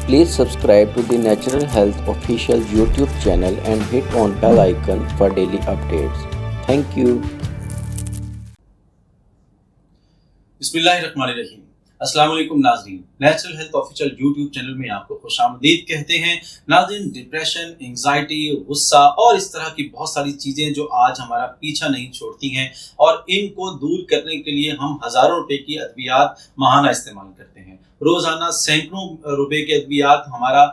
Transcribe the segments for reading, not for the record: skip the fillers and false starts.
Please subscribe to the Natural Health official YouTube channel and hit on bell icon for daily updates. Thank you. बिस्मिल्लाहिर्रहमानिर्रहीम। अस्सलाम वालेकुम नाज़रीन, natural health official YouTube channel में आपको खुशामदीद कहते हैं। नाज़रीन, डिप्रेशन, एंजाइटी, गुस्सा और इस तरह की बहुत सारी चीज़ें जो आज हमारा पीछा नहीं छोड़ती हैं और इनको दूर करने के लिए हम हज़ारों रुपए की अद्वियात माहाना इस्तेमाल करते हैं। रोज़ाना सैकड़ों रुपए के अद्वियात हमारा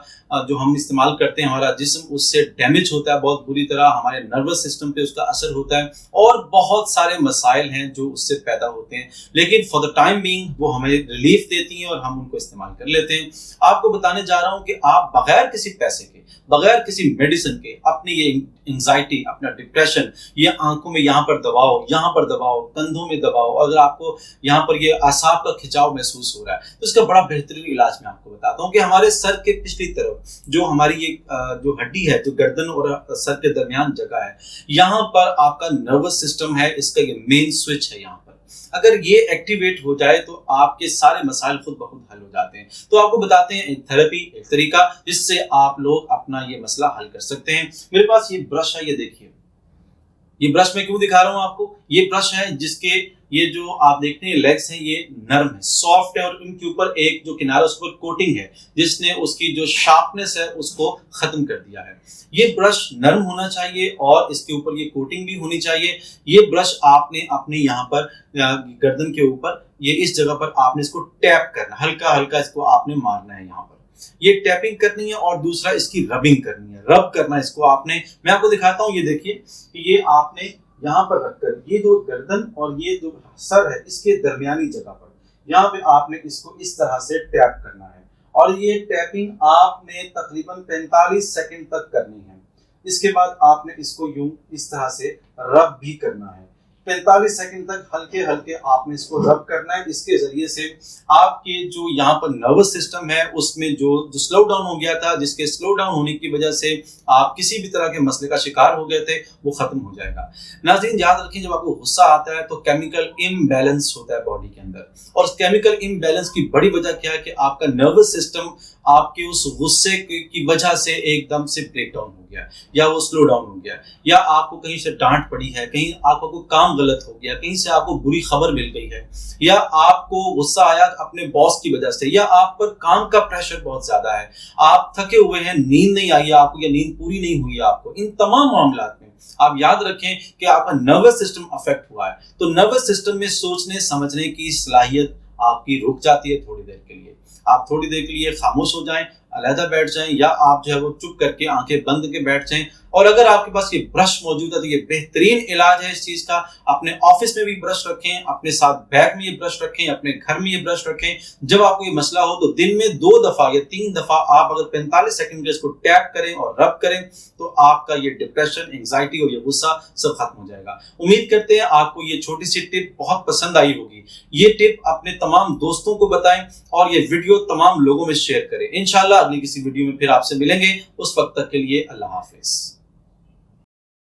जो हम इस्तेमाल करते हैं, हमारा जिस्म उससे डैमेज होता है बहुत बुरी तरह, हमारे नर्वस सिस्टम पे उसका असर होता है और बहुत सारे मसाइल हैं जो उससे पैदा होते हैं, लेकिन फॉर द टाइम बीइंग वो हमें रिलीफ देती हैं और हम उनको इस्तेमाल कर लेते हैं। आपको बताने जा रहा हूं कि आप बगैर किसी पैसे के, बगैर किसी मेडिसिन के अपनी ये एंजाइटी, अपना डिप्रेशन, ये आंखों में यहाँ पर दबाओ, यहाँ पर दबाओ, कंधों में दबाओ, अगर आपको यहाँ पर ये आसाब का खिंचाव महसूस हो रहा है तो इसका बड़ा बेहतरीन इलाज मैं आपको बताता हूँ कि हमारे सर के पिछली तरफ जो हमारी ये जो हड्डी है, जो गर्दन और सर के दरमियान जगह है, यहाँ पर आपका नर्वस सिस्टम है, इसका ये मेन स्विच है। यहाँ पर अगर ये एक्टिवेट हो जाए तो आपके सारे मसाइल खुद ब खुद हल हो जाते हैं। तो आपको बताते हैं एक थेरेपी, एक तरीका जिससे आप लोग अपना ये मसला हल कर सकते हैं। मेरे पास ये ब्रश है, ये देखिए, ये ब्रश मैं क्यों दिखा रहा हूं आपको, ये ब्रश है जिसके ये जो आप देखते हैं लेग्स हैं, ये नरम है, सॉफ्ट है और इनके ऊपर एक जो किनारा उस पर कोटिंग है जिसने उसकी जो शार्पनेस है उसको खत्म कर दिया है। ये ब्रश नरम होना चाहिए और इसके ऊपर ये कोटिंग भी होनी चाहिए। ये ब्रश आपने अपने यहाँ पर गर्दन के ऊपर ये इस जगह पर आपने इसको टैप करना, हल्का हल्का इसको आपने मारना है, यहाँ पर ये टैपिंग करनी है और दूसरा इसकी रबिंग करनी है, रब करना है इसको आपने। मैं आपको दिखाता हूँ, ये देखिए कि ये आपने यहाँ पर रखकर ये जो गर्दन और ये जो सर है इसके दरमियानी जगह पर यहाँ पे आपने इसको इस तरह से टैप करना है और ये टैपिंग आपने तकरीबन 45 सेकंड तक करनी है। इसके बाद आपने इसको यूं इस तरह से रब भी करना है, 45 सेकंड तक हल्के हल्के आपने इसको रब करना है। इसके जरिए से आपके जो यहाँ पर नर्वस सिस्टम है उसमें जो स्लो डाउन हो गया था, जिसके स्लो डाउन होने की वजह से आप किसी भी तरह के मसले का शिकार हो गए थे, वो खत्म हो जाएगा। नाज़रीन, याद रखें, जब आपको गुस्सा आता है तो केमिकल इम्बैलेंस होता है बॉडी के अंदर, और केमिकल इम्बैलेंस की बड़ी वजह क्या है कि आपका नर्वस सिस्टम आपके उस गुस्से की वजह से एकदम से ब्रेक डाउन हो गया या वो स्लो डाउन हो गया, या आपको कहीं से डांट पड़ी है, कहीं आपको कोई काम गलत हो गया, कहीं से आपको बुरी खबर मिल गई है, या आपको गुस्सा आया अपने बॉस की वजह से, या आप पर काम का प्रेशर बहुत ज्यादा है, आप थके हुए हैं, नींद नहीं आई है आपको या नींद पूरी नहीं हुई है आपको, इन तमाम मामलात में आप याद रखें कि आपका नर्वस सिस्टम अफेक्ट हुआ है। तो नर्वस सिस्टम में सोचने समझने की सलाहियत आपकी रुक जाती है थोड़ी देर के लिए। आप थोड़ी देर के लिए खामोश हो जाएं, अलहदा बैठ जाएं, या आप जो है वो चुप करके आंखें बंद के बैठ जाएं। और अगर आपके पास ये ब्रश मौजूद है तो ये बेहतरीन इलाज है इस चीज का। अपने ऑफिस में भी ब्रश रखें, अपने साथ बैग में ये ब्रश रखें, अपने घर में ये ब्रश रखें। जब आपको ये मसला हो तो दिन में 2 दफा या 3 दफा आप अगर 45 सेकंड के इसको टैप करें और रब करें तो आपका ये डिप्रेशन, एंजाइटी और ये गुस्सा सब खत्म हो जाएगा। उम्मीद करते हैं आपको ये छोटी सी टिप बहुत पसंद आई होगी। ये टिप अपने तमाम दोस्तों को बताएं और ये वीडियो तमाम लोगों में शेयर करें। इंशाल्लाह अगली किसी वीडियो में फिर आपसे मिलेंगे। उस वक्त तक के लिए अल्लाह हाफिज।